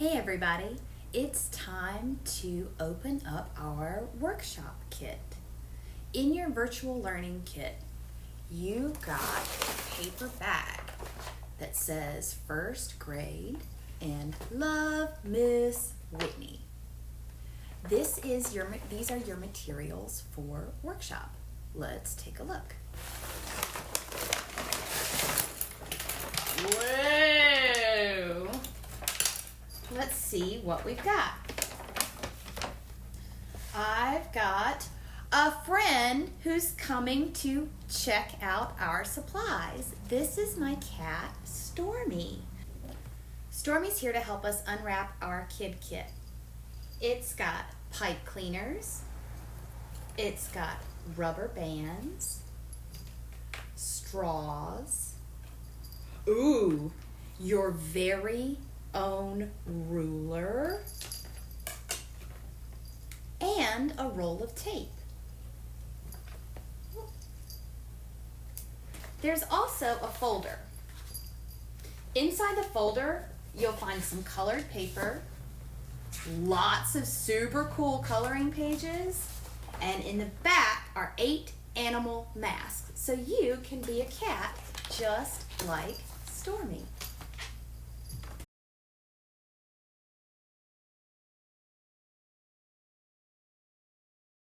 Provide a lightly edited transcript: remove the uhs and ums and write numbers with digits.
Hey everybody, it's time to open up our workshop kit. In your virtual learning kit, you got a paper bag that says first grade and love Miss Whitney. These are your materials for workshop. Let's take a look. Whoa! Let's see what we've got. I've got a friend who's coming to check out our supplies. This is my cat, Stormy. Stormy's here to help us unwrap our kid kit. It's got pipe cleaners. It's got rubber bands, straws. Ooh, your very own ruler, and a roll of tape. There's also a folder. Inside the folder, you'll find some colored paper, lots of super cool coloring pages, and in the back are 8 animal masks, so you can be a cat just like Stormy.